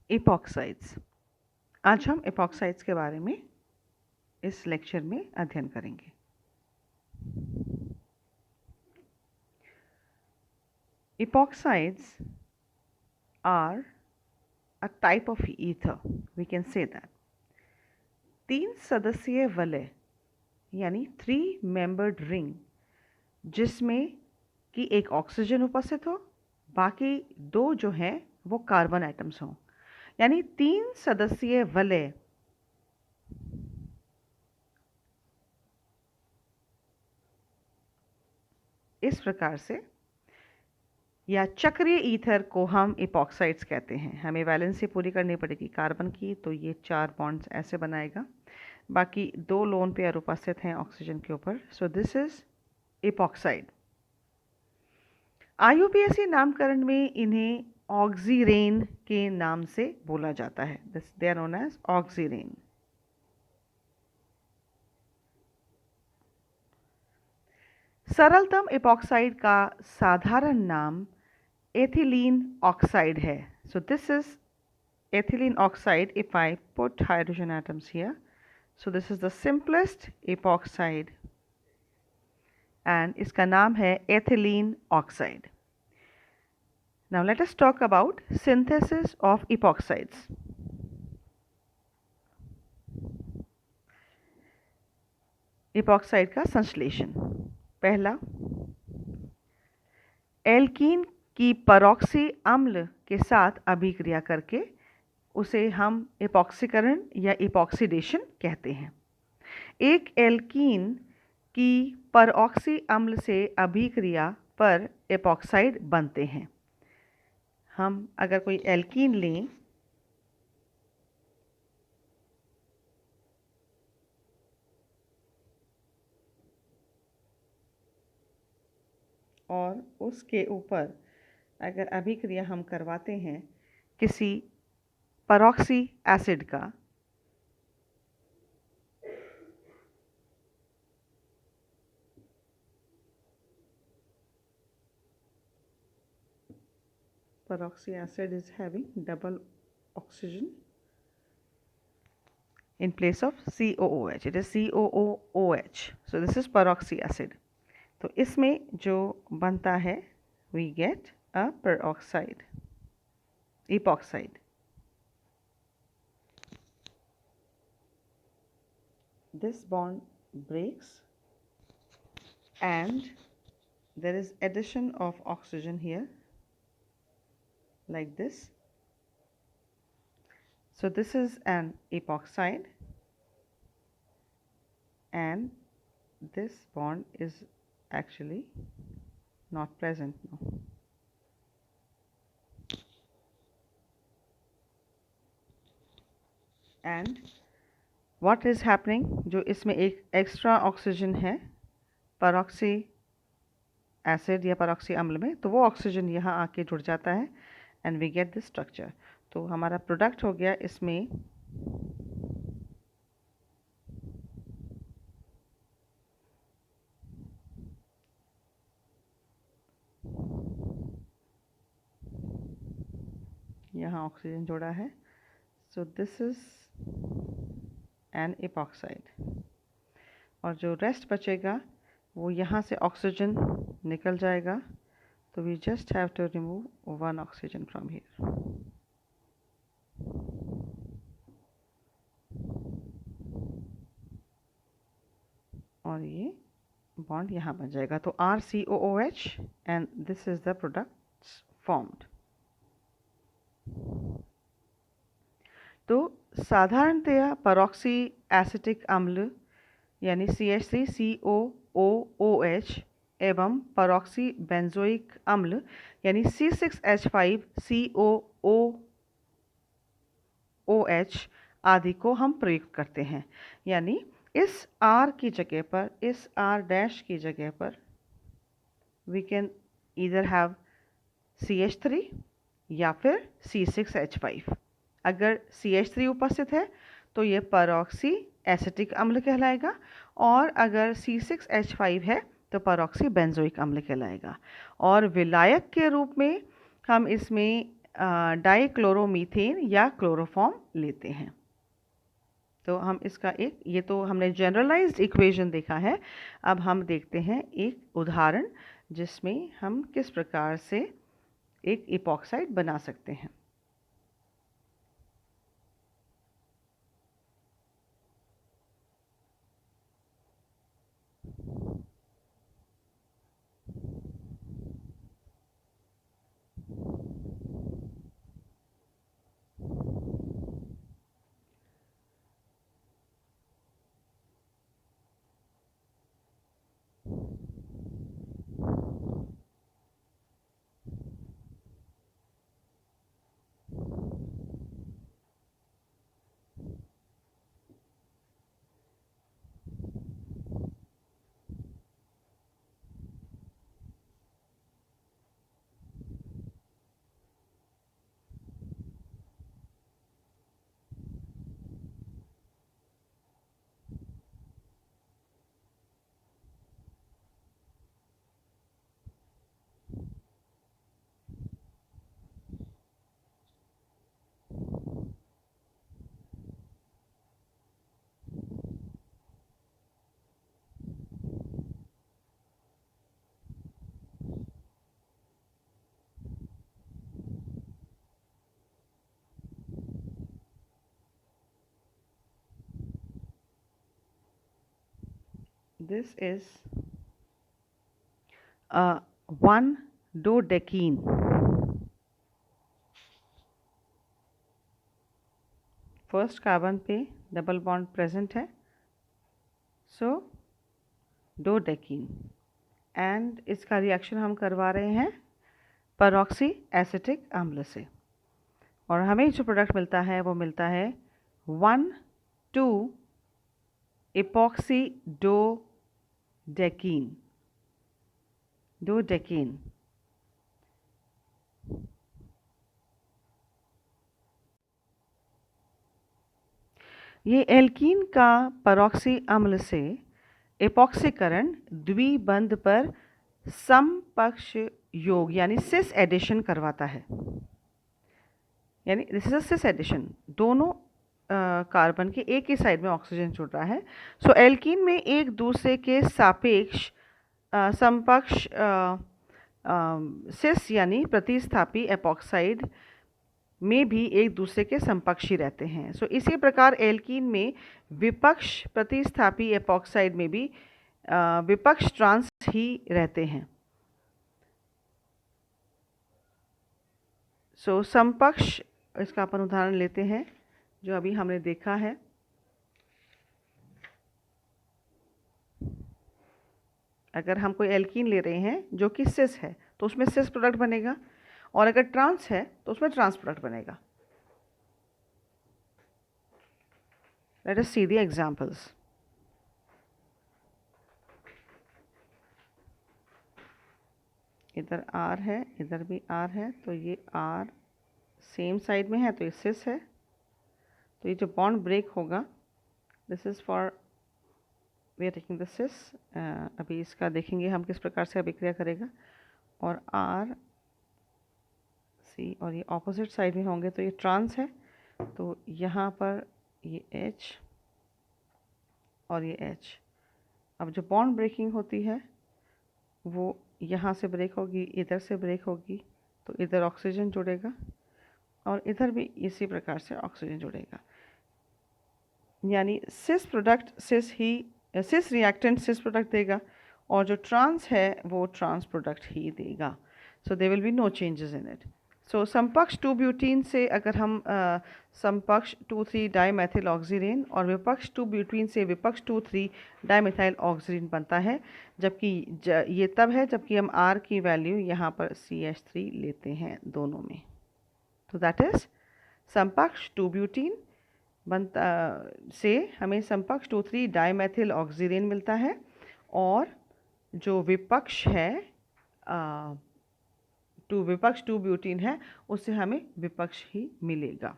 इपॉक्साइड्स। आज हम इपॉक्साइड्स के बारे में इस लेक्चर में अध्ययन करेंगे। Epoxides are a type of ether, we can say that. 3 सदस्यीय वलय यानी 3 membered ring जिसमें कि एक ऑक्सीजन उपस्थित हो, बाकी 2 जो हैं वो कार्बन एटम्स हों, यानी 3 सदस्यीय वलय इस प्रकार से, या चक्रीय ईथर को हम इपॉक्साइड्स कहते हैं। हमें वैलेंसी पूरी करनी पड़ेगी कार्बन की, तो ये 4 बॉन्ड्स ऐसे बनाएगा, बाकी 2 लोन पेयर उपस्थित हैं ऑक्सीजन के ऊपर। So this is epoxide. IUPAC नामकरण में इन्हें ऑक्सीरेन के नाम से बोला जाता है। They are known as oxirane. सरलतम इपॉक्साइड का साधारण नाम एथिलीन ऑक्साइड है। So this is ethylene oxide if I put hydrogen atoms here. So this is the simplest epoxide and इसका नाम है ethylene oxide. Now let us talk about synthesis of epoxides. Epoxide का संश्लेषण। पहला, alkene की परऑक्सी अम्ल के साथ अभिक्रिया करके उसे हम इपॉक्सीकरण या इपॉक्सीडेशन कहते हैं। एक एल्कीन की परऑक्सी अम्ल से अभिक्रिया पर इपॉक्साइड बनते हैं। हम अगर कोई एल्कीन लें और उसके ऊपर अगर अभिक्रिया हम करवाते हैं किसी परऑक्सी एसिड का, peroxy acid is having double oxygen in place of COOH. It is COOH. So this is peroxy acid. तो इसमें जो बनता है we get a peroxide, epoxide. This bond breaks and there is addition of oxygen here like this. So this is an epoxide and this bond is actually not present now. And what is happening, जो इसमें एक extra oxygen है परऑक्सी acid या परऑक्सी अम्ल में, तो वो oxygen यहाँ आके जुड़ जाता है and we get this structure. तो हमारा प्रोडक्ट हो गया इसमें यहाँ ऑक्सीजन जोड़ा है। So this is an epoxide, और जो रेस्ट बचेगा वो यहाँ से ऑक्सीजन निकल जाएगा। तो we just have to remove 1 oxygen from here. और ये बॉन्ड यहाँ बन जाएगा। तो RCOOH and this is the product formed. तो साधारणतया परऑक्सी एसिटिक अम्ल यानी CH3COOH एवं परऑक्सी बेंजोइक अम्ल यानी C6H5COOOH आदि को हम प्रयुक्त करते हैं। यानी इस R की जगह पर, इस R' की जगह पर we can either have CH3 या फिर C6H5। अगर CH3 उपस्थित है तो ये परऑक्सी एसिटिक अम्ल कहलाएगा, और अगर C6H5 है तो परऑक्सी बेंजोइक अम्ल कहलाएगा। और विलायक के रूप में हम इसमें डाइक्लोरोमीथेन या क्लोरोफॉर्म लेते हैं। तो हम इसका ये तो हमने जनरलाइज्ड इक्वेशन देखा है। अब हम देखते हैं एक उदाहरण जिसमें हम किस प्रकार से एक इपॉक्साइड बना सकते हैं। This is a 1-dodecene. First carbon पे डबल बॉन्ड प्रेजेंट है, सो डोडेकीन, एंड इसका रिएक्शन हम करवा रहे हैं परऑक्सी एसिटिक अम्ल से, और हमें जो प्रोडक्ट मिलता है वो मिलता है 1,2 इपॉक्सी डोडेकीन। ये एल्कीन का परऑक्सी अम्ल से एपॉक्सीकरण द्विबंध पर समपक्ष योग यानी सिस एडिशन करवाता है। यानी this is a cis addition, दोनों कार्बन के एक ही साइड में ऑक्सीजन जुड़ रहा है। सो एल्कीन में एक दूसरे के सापेक्ष समपक्ष सिस यानी प्रतिस्थापी एपॉक्साइड में भी एक दूसरे के समपक्षी रहते हैं। सो इसी प्रकार एल्कीन में विपक्ष प्रतिस्थापी एपॉक्साइड में भी विपक्ष ट्रांस ही रहते हैं। सो समपक्ष, इसका अपन उदाहरण लेते हैं जो अभी हमने देखा है। अगर हम कोई एल्कीन ले रहे हैं जो कि सिस है तो उसमें सिस प्रोडक्ट बनेगा, और अगर ट्रांस है तो उसमें ट्रांस प्रोडक्ट बनेगा। Let us see the examples. इधर R है, इधर भी R है, तो ये R सेम साइड में है तो ये सिस है। तो ये जो बॉन्ड ब्रेक होगा, this is for we are taking the cis. अभी इसका देखेंगे हम किस प्रकार से अभिक्रिया करेगा। और R C और ये ऑपोजिट साइड में होंगे तो ये ट्रांस है, तो यहाँ पर ये H और ये H। अब जो बॉन्ड ब्रेकिंग होती है वो यहाँ से ब्रेक होगी, इधर से ब्रेक होगी, तो इधर ऑक्सीजन जुड़ेगा और इधर भी इसी प्रकार से ऑक्सीजन जुड़ेगा। यानी सिस प्रोडक्ट सिस रिएक्टेंट सिस प्रोडक्ट देगा, और जो ट्रांस है वो ट्रांस प्रोडक्ट ही देगा। So there will be no changes in it. So समपक्ष 2-ब्यूटीन से अगर हम समपक्ष 2,3 डाइमेथिल ऑक्सीरेन और विपक्ष 2-ब्यूटीन से विपक्ष 2,3 डाइमेथाइल ऑक्सीरेन बनता है, जबकि ये तब है जबकि हम R की वैल्यू यहाँ पर CH3 लेते हैं दोनों में। तो दैट इज समपक्ष 2-ब्यूटीन बनता से हमें समपक्ष 2,3 डाइमेथिल ऑक्सीरेन मिलता है, और जो विपक्ष है विपक्ष 2-ब्यूटीन है उससे हमें विपक्ष ही मिलेगा।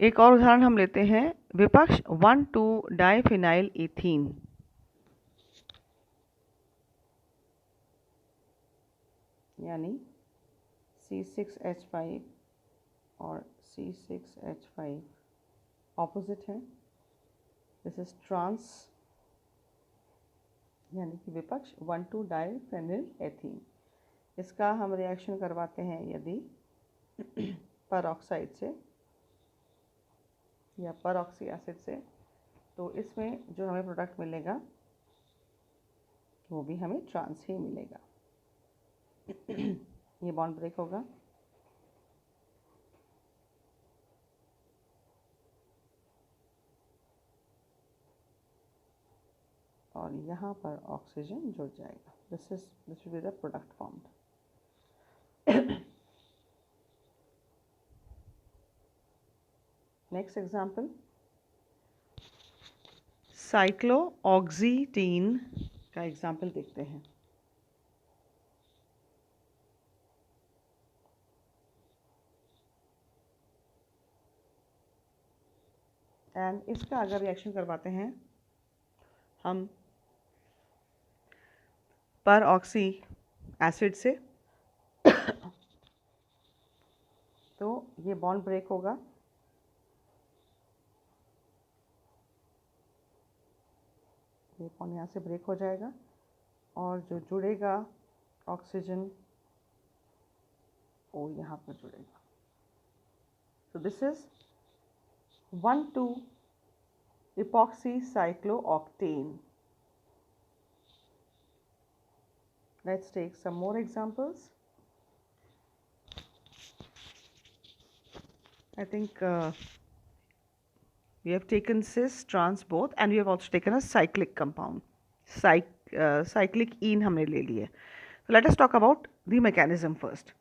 एक और उदाहरण हम लेते हैं, विपक्ष 1,2 डाइफिनाइल ईथीन। यानी C6H5 और C6H5 ऑपोजिट है। दिस इज ट्रांस यानी कि विपक्ष 1,2-डाइफेनिल एथीन। इसका हम रिएक्शन करवाते हैं यदि परऑक्साइड से या परऑक्सी एसिड से, तो इसमें जो हमें प्रोडक्ट मिलेगा वो भी हमें ट्रांस ही मिलेगा। ये बॉन्ड ब्रेक होगा, और यहाँ पर ऑक्सीजन जुड़ जाएगा। This will be the product formed. Next example, साइक्लोऑक्सीटीन का एग्जाम्पल देखते हैं। एंड इसका अगर रिएक्शन करवाते हैं हम पर ऑक्सी एसिड से तो ये बॉन्ड ब्रेक होगा, ये बॉन्ड यहाँ से ब्रेक हो जाएगा और जो जुड़ेगा ऑक्सीजन वो यहाँ पर जुड़ेगा। So this is 1,2-epoxycyclooctane. Let's take some more examples. I think we have taken cis, trans both, and we have also taken a cyclic compound. Cyclic ene हमने ले लिए. So let us talk about the mechanism first.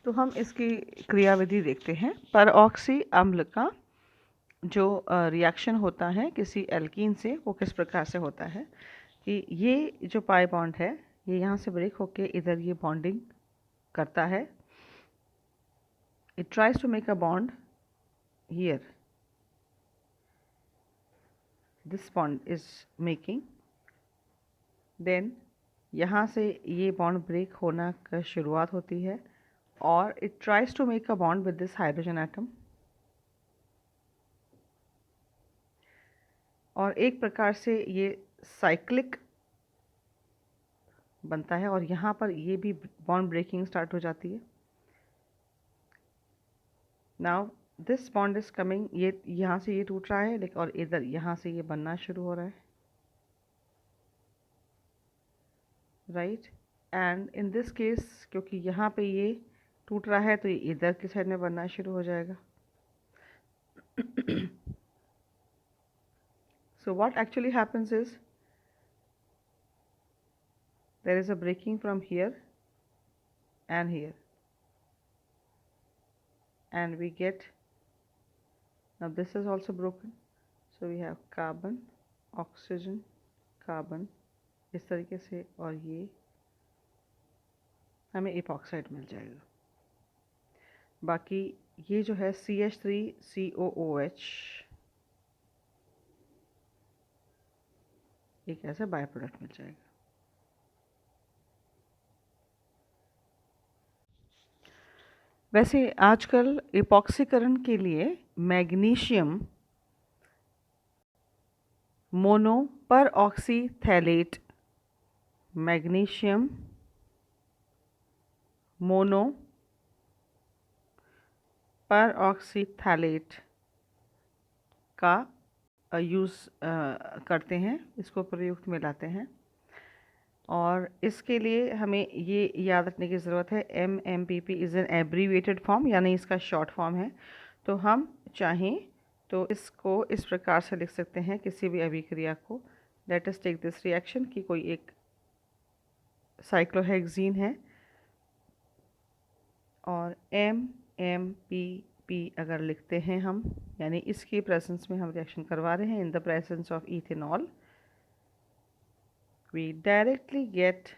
तो हम इसकी क्रियाविधि देखते हैं। परऑक्सी अम्ल का जो रिएक्शन होता है किसी एल्कीन से वो किस प्रकार से होता है कि ये जो पाई बॉन्ड है ये यहाँ से ब्रेक होके इधर ये बॉन्डिंग करता है। It tries to make a bond here, this bond is making, then यहाँ से ये बॉन्ड ब्रेक होना का शुरुआत होती है और it tries to make a bond with this hydrogen atom, और एक प्रकार से ये साइक्लिक बनता है और यहाँ पर ये भी बॉन्ड ब्रेकिंग स्टार्ट हो जाती है। Now this bond is coming, ये यहाँ से ये टूट रहा है लेकिन और इधर यहाँ से ये बनना शुरू हो रहा है, right. And in this case क्योंकि यहाँ पे ये टूट रहा है तो ये इधर की साइड में बनना शुरू हो जाएगा। So what actually happens is there is a breaking from here and here, and we get, now this is also broken, so we have carbon, oxygen, carbon इस तरीके से, और ये हमें इपॉक्साइड मिल जाएगा। बाकी ये जो है CH3COOH एक ऐसा बाय प्रोडक्ट मिल जाएगा। वैसे आजकल इपॉक्सीकरण के लिए मैग्नीशियम मोनो पर ऑक्सीथैलेट, मैग्नीशियम मोनो पर ऑक्सीथैलेट का यूज़ करते हैं, इसको प्रयुक्त में लाते हैं। और इसके लिए हमें ये याद रखने की ज़रूरत है MMPP is an abbreviated form, यानी इसका शॉर्ट फॉर्म है। तो हम चाहें तो इसको इस प्रकार से लिख सकते हैं किसी भी अभिक्रिया को। Let us take this reaction कि कोई एक साइक्लोहेक्सीन है और MMPP अगर लिखते हैं हम, यानी इसकी प्रेजेंस में हम रिएक्शन करवा रहे हैं in the presence of ethanol, we directly get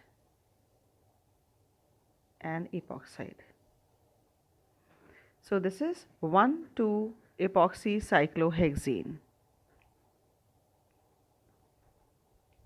an epoxide. So this is 1,2-epoxycyclohexane.